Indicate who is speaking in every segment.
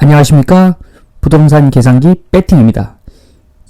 Speaker 1: 안녕하십니까. 부동산 계산기 배팅입니다.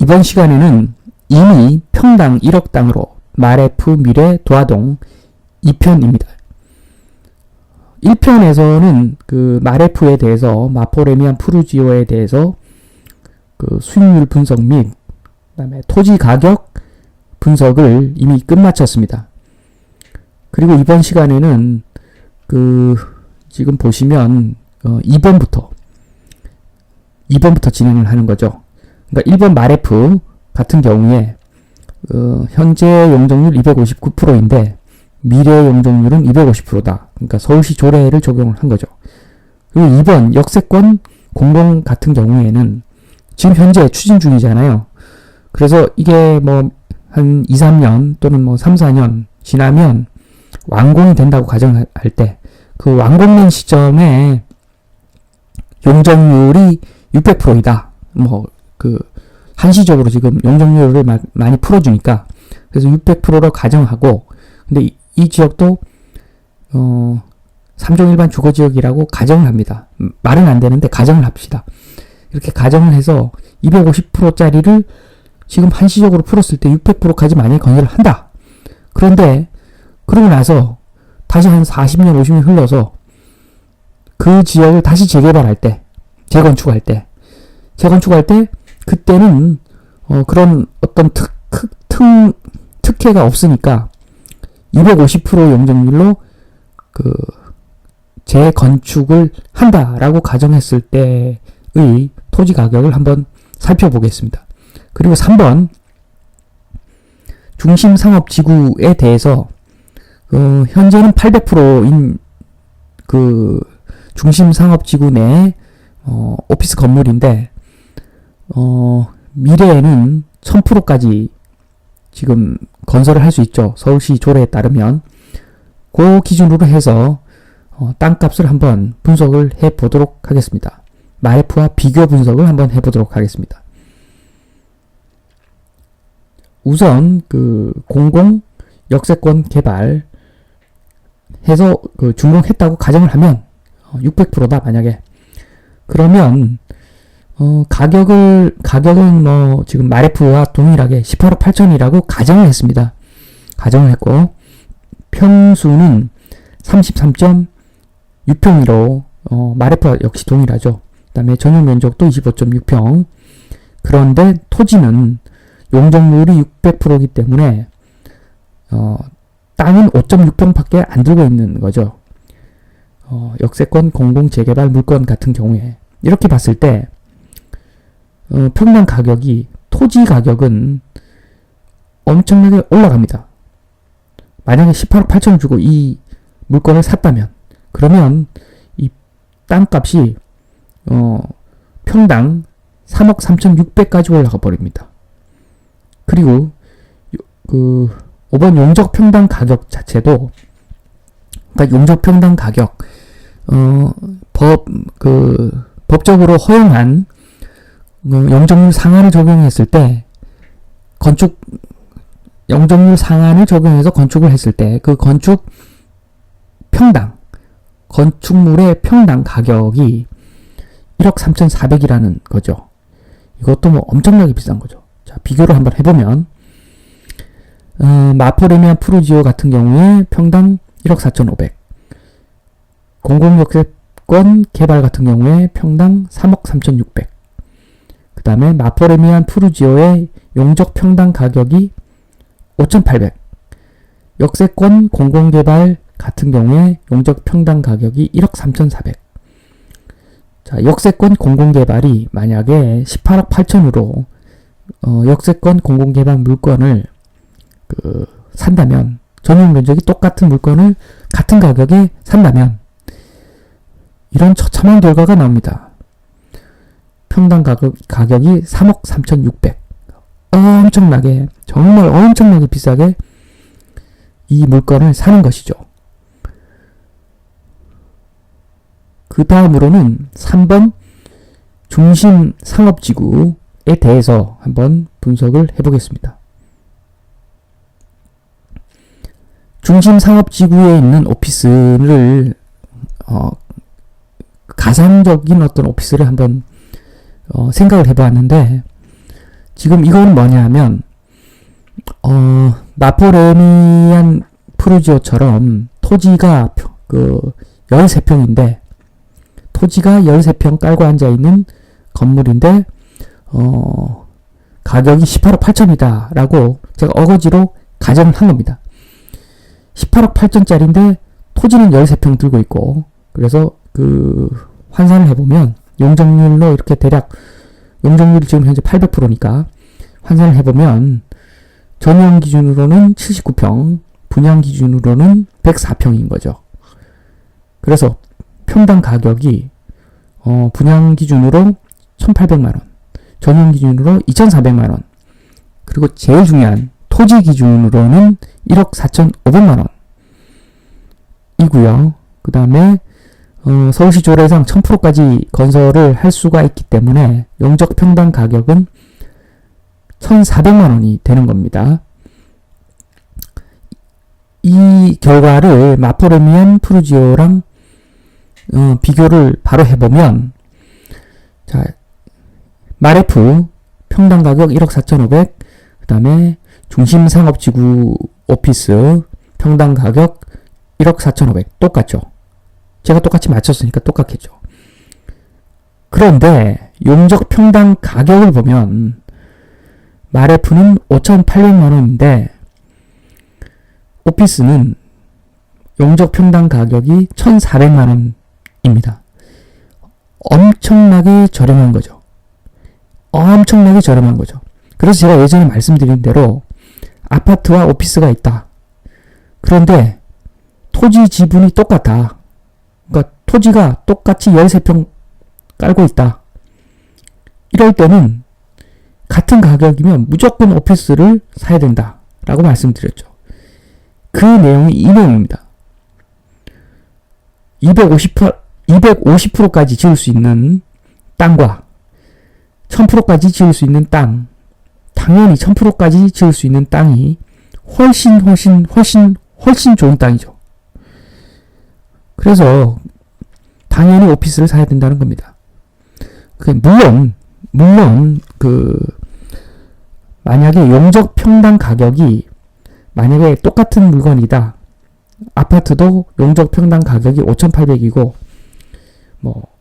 Speaker 1: 이번 시간에는 이미 평당 1억 땅으로 마레프 미래 도화동 2편입니다. 1편에서는 그 마레프에 대해서 마포레미안 푸르지오에 대해서 그 수익률 분석 및 그다음에 토지 가격 분석을 이미 끝마쳤습니다. 그리고 이번 시간에는 그 지금 보시면 2번부터 진행을 하는 거죠. 그러니까 1번 마레프 같은 경우에 현재 용적률 259%인데 미래 용적률은 250%다. 그러니까 서울시 조례를 적용을 한 거죠. 그리고 2번 역세권 공공 같은 경우에는 지금 현재 추진 중이잖아요. 그래서 이게 뭐 한 2, 3년 또는 뭐 3, 4년 지나면 완공이 된다고 가정할 때 그 완공된 시점에 용적률이 600%이다. 뭐 그 한시적으로 지금 용적률을 많이 풀어주니까 그래서 600%로 가정하고, 근데 이 지역도 3종 일반 주거지역이라고 가정을 합니다. 말은 안 되는데 가정을 합시다. 이렇게 가정을 해서 250%짜리를 지금 한시적으로 풀었을 때 600%까지 만약에 건설을 한다. 그런데 그러고 나서 다시 한 40년, 50년 흘러서 그 지역을 다시 재개발할 때, 재건축할 때 그때는 그런 어떤 특혜가 없으니까 250% 용적률로 그 재건축을 한다라고 가정했을 때의 토지 가격을 한번 살펴보겠습니다. 그리고 3번 중심 상업 지구에 대해서 현재는 800%인 그 중심 상업 지구 내 오피스 건물인데 미래에는 1000%까지 지금 건설을 할 수 있죠. 서울시 조례에 따르면. 그 기준으로 해서 땅값을 한번 분석을 해 보도록 하겠습니다. 마레프와 비교 분석을 한번 해 보도록 하겠습니다. 우선 그 공공 역세권 개발 해서 그 준공했다고 가정을 하면 600%다 만약에. 그러면 가격은 뭐 지금 마레프와 동일하게 18억 8천이라고 가정을 했습니다. 가정을 했고 평수는 33.6평으로 마레프와 역시 동일하죠. 그 다음에 전용 면적도 25.6평. 그런데 토지는 용적률이 600%이기 때문에 땅은 5.6평밖에 안 들고 있는 거죠. 역세권 공공 재개발 물건 같은 경우에 이렇게 봤을 때 평당 가격이, 토지 가격은 엄청나게 올라갑니다. 만약에 18억 8천을 주고 이 물건을 샀다면, 그러면 이 땅값이 평당 3억 3,600까지 올라가 버립니다. 그리고 그 5번 용적 평당 가격 자체도, 그러니까 용적 평당 가격 법적으로 허용한 용적률 상한을 적용했을 때 용적률 상한을 적용해서 건축을 했을 때 그 건축물의 평당 가격이 1억 3,400이라는 거죠. 이것도 뭐 엄청나게 비싼 거죠. 자, 비교를 한번 해보면 마포레미안 푸르지오 같은 경우에 평당 1억 4,500, 공공역세권 개발 같은 경우에 평당 3억 3,600, 그 다음에 마포레미안 푸르지오의 용적 평당 가격이 5,800, 역세권 공공개발 같은 경우에 용적 평당 가격이 1억 3,400. 자, 역세권 공공개발이 만약에 18억 8천으로 역세권 공공개발 물건을 산다면, 전용 면적이 똑같은 물건을 같은 가격에 산다면 이런 처참한 결과가 나옵니다. 평당 가격이 3억 3,600. 정말 엄청나게 비싸게 이 물건을 사는 것이죠. 그 다음으로는 3번 중심 상업지구에 대해서 한번 분석을 해보겠습니다. 중심 상업지구에 있는 오피스를 가상적인 어떤 오피스를 한번 생각을 해보았는데, 지금 이건 뭐냐 하면 마포레미안 프루지오처럼 토지가 13평인데, 토지가 13평 깔고 앉아있는 건물인데 가격이 18억 8천이다 라고 제가 어거지로 가정을 한 겁니다. 18억 8천짜리인데 토지는 13평 들고 있고, 그래서 환산을 해보면 용적률로 이렇게 대략, 용적률이 지금 현재 800%니까 환산을 해보면 전용 기준으로는 79평, 분양 기준으로는 104평인 거죠. 그래서 평당 가격이 분양 기준으로 1,800만원, 전용 기준으로 2,400만원, 그리고 제일 중요한 토지 기준으로는 1억 4,500만원 이고요. 그 다음에 서울시 조례상 1000%까지 건설을 할 수가 있기 때문에 용적 평당 가격은 1,400만원이 되는 겁니다. 이 결과를 마포레미안 프루지오랑 비교를 바로 해보면, 자, 마레프 평당 가격 1억 4,500, 그 다음에 중심상업지구 오피스 평당 가격 1억 4,500 똑같죠. 제가 똑같이 맞췄으니까 똑같겠죠. 그런데 용적 평당 가격을 보면 마레프는 5,800만원인데 오피스는 용적 평당 가격이 1,400만원입니다. 엄청나게 저렴한 거죠. 엄청나게 저렴한 거죠. 그래서 제가 예전에 말씀드린 대로 아파트와 오피스가 있다. 그런데 토지 지분이 똑같다. 그러니까 토지가 똑같이 13평 깔고 있다. 이럴 때는 같은 가격이면 무조건 오피스를 사야 된다 라고 말씀드렸죠. 그 내용이 이 내용입니다. 250%까지 지을 수 있는 땅과 1000%까지 지을 수 있는 땅, 당연히 1000%까지 지을 수 있는 땅이 훨씬 좋은 땅이죠. 그래서 당연히 오피스를 사야 된다는 겁니다. 물론 만약에 용적 평당 가격이 만약에 똑같은 물건이다. 아파트도 용적 평당 가격이 5,800이고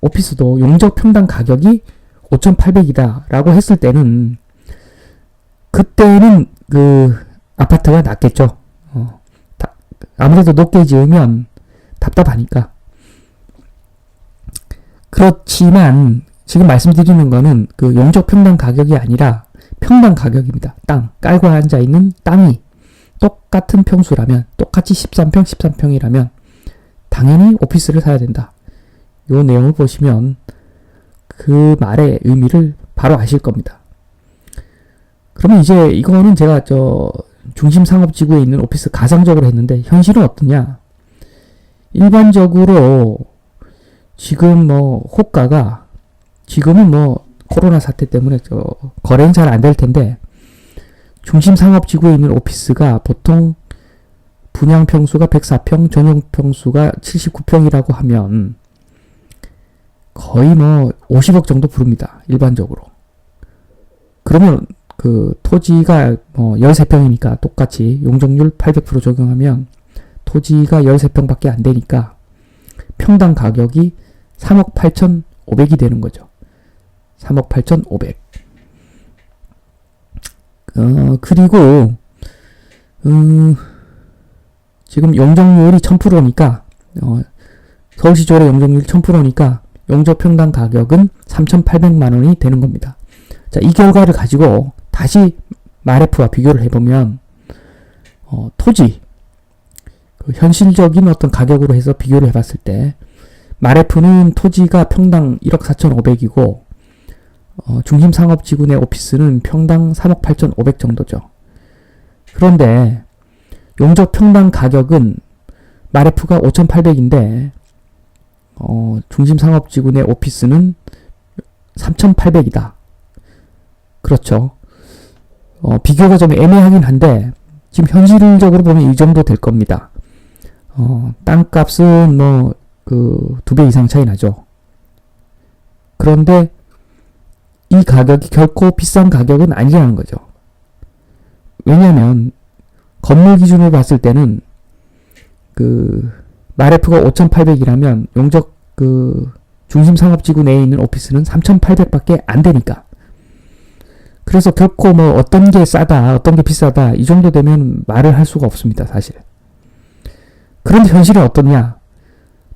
Speaker 1: 오피스도 용적 평당 가격이 5,800이다 라고 했을 때는 그때는 아파트가 낫겠죠. 아무래도 높게 지으면 답답하니까. 그렇지만 지금 말씀드리는 거는 용적 평당 가격이 아니라 평당 가격입니다. 땅, 깔고 앉아있는 땅이 똑같은 평수라면, 똑같이 13평이라면 당연히 오피스를 사야 된다. 요 내용을 보시면 그 말의 의미를 바로 아실 겁니다. 그러면 이제 이거는 제가 중심상업지구에 있는 오피스 가상적으로 했는데, 현실은 어떠냐? 일반적으로 지금 호가가, 지금은 코로나 사태 때문에 거래는 잘 안 될 텐데, 중심상업지구에 있는 오피스가 보통 분양 평수가 104평, 전용 평수가 79평이라고 하면 거의 50억 정도 부릅니다. 일반적으로. 그러면 토지가 13평이니까 똑같이 용적률 800% 적용하면 토지가 13평밖에 안 되니까 평당 가격이 3억 8,500이 되는 거죠. 3억 8,500. 그리고 지금 용적률이 1000%니까 서울시 조례 용적률이 1000%니까 용적 평당 가격은 3,800만원이 되는 겁니다. 자, 이 결과를 가지고 다시 마레프와 비교를 해보면 토지 현실적인 어떤 가격으로 해서 비교를 해봤을 때 마레프는 토지가 평당 1억 4,500이고 중심상업지구 내 오피스는 평당 3억 8,500 정도죠. 그런데 용적 평당 가격은 마레프가 5,800인데 중심상업지구 내 오피스는 3,800이다. 그렇죠. 비교가 좀 애매하긴 한데 지금 현실적으로 보면 이 정도 될 겁니다. 땅값은 2배 이상 차이 나죠. 그런데 이 가격이 결코 비싼 가격은 아니라는 거죠. 왜냐하면 건물 기준으로 봤을 때는 마레프가 5,800이라면 용적 중심 상업지구 내에 있는 오피스는 3,800밖에 안 되니까. 그래서 결코 뭐 어떤 게 싸다, 어떤 게 비싸다 이 정도 되면 말을 할 수가 없습니다, 사실. 그런데 현실은 어떠냐?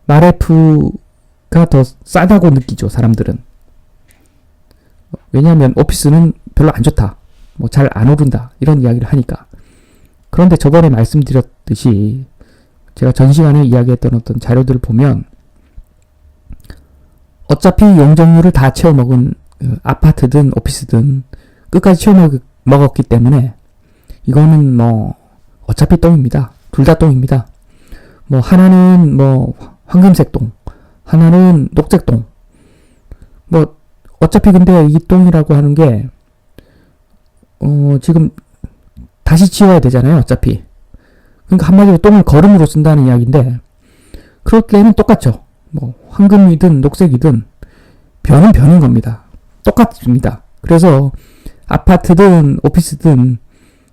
Speaker 1: 마레프가 더 싸다고 느끼죠, 사람들은. 왜냐하면 오피스는 별로 안 좋다, 뭐 잘 안 오른다 이런 이야기를 하니까. 그런데 저번에 말씀드렸듯이 제가 전 시간에 이야기했던 어떤 자료들을 보면 어차피 용적률을 다 채워먹은 아파트든 오피스든 끝까지 채워먹었기 때문에 이거는 뭐 어차피 똥입니다. 둘 다 똥입니다. 뭐 하나는 뭐 황금색 똥, 하나는 녹색 똥. 뭐 어차피 근데 이 똥이라고 하는 게 지금 다시 지워야 되잖아요, 어차피. 그러니까 한마디로 똥을 거름으로 쓴다는 이야기인데 그럴 때는 똑같죠. 뭐 황금이든 녹색이든 변은 변인 겁니다. 똑같습니다. 그래서 아파트든 오피스든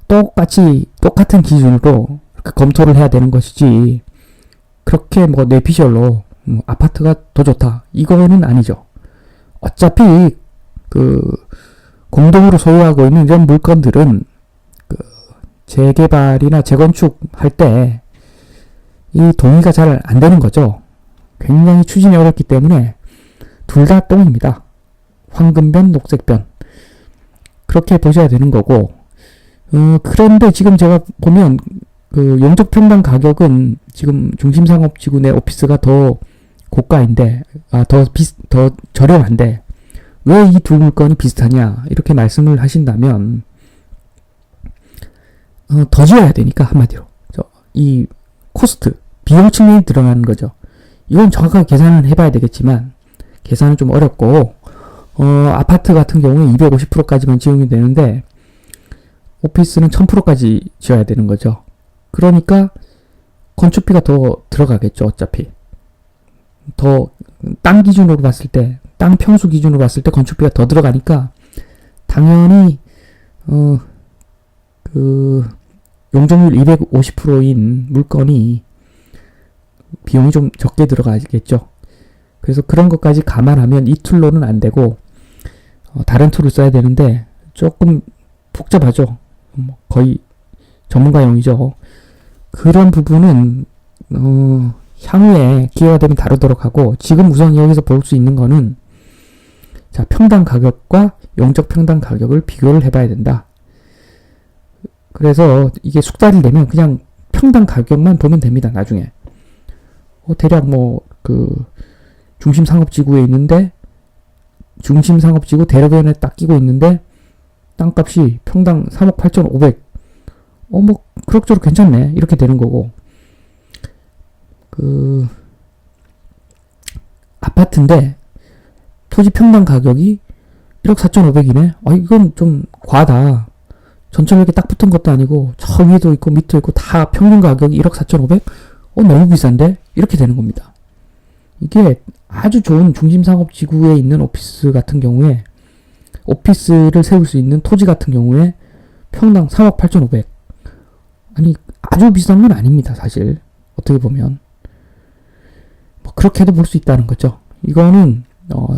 Speaker 1: 똑같은 기준으로 검토를 해야 되는 것이지 그렇게 뭐 뇌피셜로 아파트가 더 좋다 이거는 아니죠. 어차피 공동으로 소유하고 있는 이런 물건들은 재개발이나 재건축 할 때 이 동의가 잘 안 되는 거죠. 굉장히 추진이 어렵기 때문에 둘 다 똥입니다. 황금변, 녹색변. 그렇게 보셔야 되는 거고, 그런데 지금 제가 보면 용적 평당 가격은 지금 중심상업지구 내 오피스가 더 고가인데, 더 저렴한데 왜 이 두 물건이 비슷하냐 이렇게 말씀을 하신다면 더 지어야 되니까 한마디로 이 코스트 비용 측면이 들어가는 거죠. 이건 정확하게 계산을 해봐야 되겠지만 계산은 좀 어렵고 아파트 같은 경우에 250%까지만 지으면 되는데 오피스는 1000%까지 지어야 되는 거죠. 그러니까 건축비가 더 들어가겠죠. 어차피 더 땅 기준으로 봤을 때, 땅 평수 기준으로 봤을 때 건축비가 더 들어가니까 당연히 용적률 250%인 물건이 비용이 좀 적게 들어가겠죠. 그래서 그런 것까지 감안하면 이 툴로는 안 되고 다른 툴을 써야 되는데 조금 복잡하죠. 거의 전문가용이죠. 그런 부분은 향후에 기회가 되면 다루도록 하고 지금 우선 여기서 볼 수 있는 거는 자, 평당 가격과 용적 평당 가격을 비교를 해봐야 된다. 그래서 이게 숙달이 되면 그냥 평당 가격만 보면 됩니다. 나중에 대략 중심 상업지구에 있는데 중심 상업지구 대로변에 딱 끼고 있는데 땅값이 평당 3억 8,500 뭐 그럭저럭 괜찮네 이렇게 되는 거고 아파트인데 토지 평당 가격이 1억 4,500이네. 이건 좀 과하다. 전철역에 딱 붙은 것도 아니고 저 위에도 있고 밑도 있고 다 평균 가격이 1억 4,500? 너무 비싼데? 이렇게 되는 겁니다. 이게 아주 좋은 중심상업지구에 있는 오피스 같은 경우에 오피스를 세울 수 있는 토지 같은 경우에 평당 3억 8,500 아니 아주 비싼 건 아닙니다. 사실 어떻게 보면 그렇게도 볼 수 있다는 거죠. 이거는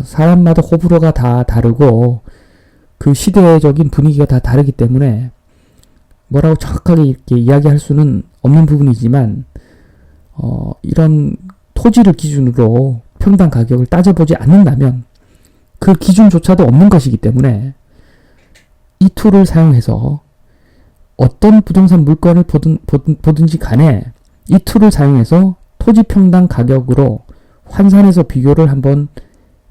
Speaker 1: 사람마다 호불호가 다 다르고 그 시대적인 분위기가 다 다르기 때문에 뭐라고 정확하게 이렇게 이야기할 수는 없는 부분이지만 이런 토지를 기준으로 평당 가격을 따져보지 않는다면 그 기준조차도 없는 것이기 때문에 이 툴을 사용해서 어떤 부동산 물건을 보든지 간에 이 툴을 사용해서 토지 평당 가격으로 환산해서 비교를 한번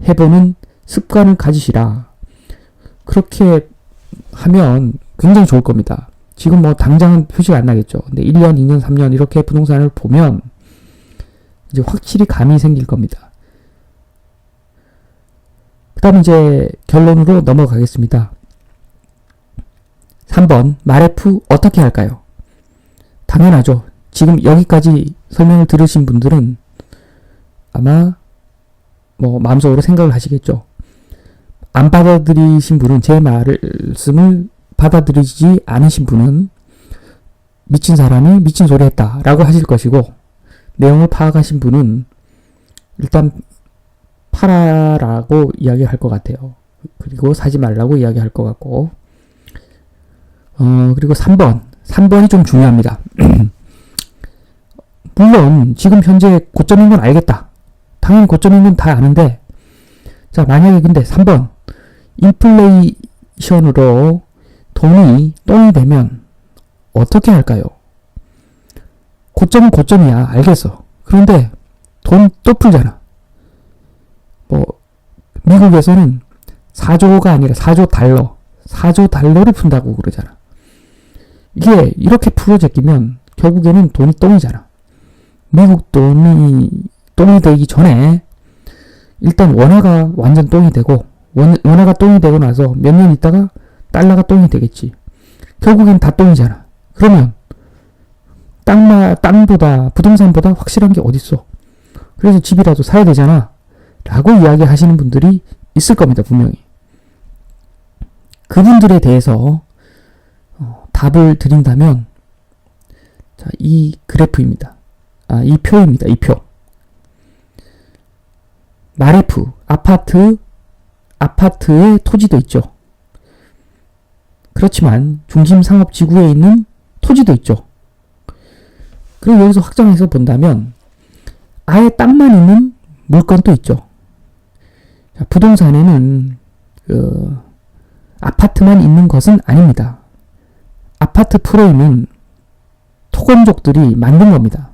Speaker 1: 해보는 습관을 가지시라. 그렇게 하면 굉장히 좋을 겁니다. 지금 당장은 표시가 안 나겠죠. 근데 1년, 2년, 3년 이렇게 부동산을 보면 이제 확실히 감이 생길 겁니다. 그 다음 이제 결론으로 넘어가겠습니다. 3번 마레프 어떻게 할까요? 당연하죠. 지금 여기까지 설명을 들으신 분들은 아마 마음속으로 생각을 하시겠죠. 안 받아들이신 분은, 제 말씀을 받아들이지 않으신 분은 미친 사람이 미친 소리 했다 라고 하실 것이고, 내용을 파악하신 분은 일단 팔아라고 이야기할 것 같아요. 그리고 사지 말라고 이야기할 것 같고, 그리고 3번이 좀 중요합니다. 물론 지금 현재 고점인 건 알겠다. 당연히 고점인 건 다 아는데, 자, 만약에 근데 3번 인플레이션으로 돈이 똥이 되면 어떻게 할까요? 고점은 고점이야, 알겠어. 그런데 돈 또 풀잖아. 미국에서는 4조가 아니라 4조 달러를 푼다고 그러잖아. 이게 이렇게 풀어제끼면 결국에는 돈이 똥이잖아. 미국 돈이 똥이 되기 전에 일단 원화가 완전 똥이 되고, 원화가 똥이 되고 나서 몇 년 있다가 달러가 똥이 되겠지. 결국엔 다 똥이잖아. 그러면 땅보다, 부동산보다 확실한 게 어딨어. 그래서 집이라도 사야 되잖아 라고 이야기하시는 분들이 있을 겁니다, 분명히. 그분들에 대해서 답을 드린다면, 자, 이 그래프입니다. 이 표입니다. 이 표. 마레프, 아파트의 토지도 있죠. 그렇지만 중심 상업 지구에 있는 토지도 있죠. 그리고 여기서 확장해서 본다면 아예 땅만 있는 물건도 있죠. 자, 부동산에는 아파트만 있는 것은 아닙니다. 아파트 프레임은 토건족들이 만든 겁니다.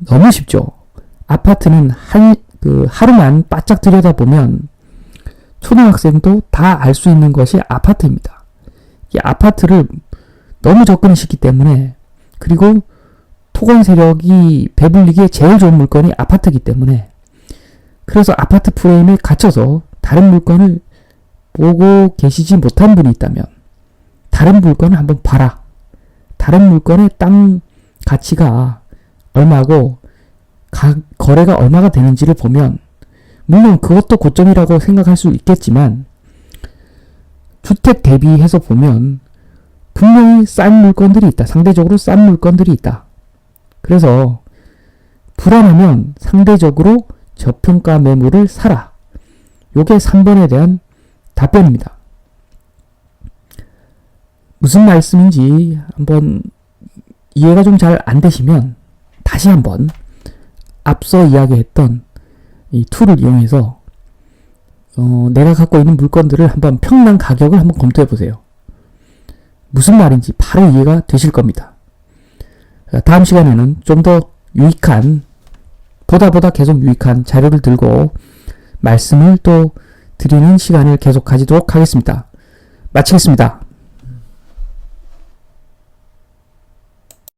Speaker 1: 너무 쉽죠. 아파트는 하루만 바짝 들여다보면 초등학생도 다 알 수 있는 것이 아파트입니다. 이 아파트를 너무 접근을 시키기 때문에, 그리고 토건 세력이 배불리기에 제일 좋은 물건이 아파트이기 때문에, 그래서 아파트 프레임에 갇혀서 다른 물건을 보고 계시지 못한 분이 있다면 다른 물건을 한번 봐라. 다른 물건의 땅 가치가 얼마고 거래가 얼마가 되는지를 보면, 물론 그것도 고점이라고 생각할 수 있겠지만 주택 대비해서 보면 분명히 싼 물건들이 있다. 상대적으로 싼 물건들이 있다. 그래서 불안하면 상대적으로 저평가 매물을 사라. 요게 3번에 대한 답변입니다. 무슨 말씀인지 한번 이해가 좀 잘 안 되시면 다시 한번 앞서 이야기했던 이 툴을 이용해서 내가 갖고 있는 물건들을 한번 평당 가격을 한번 검토해 보세요. 무슨 말인지 바로 이해가 되실 겁니다. 다음 시간에는 좀 더 유익한, 보다 계속 유익한 자료를 들고 말씀을 또 드리는 시간을 계속 가지도록 하겠습니다. 마치겠습니다.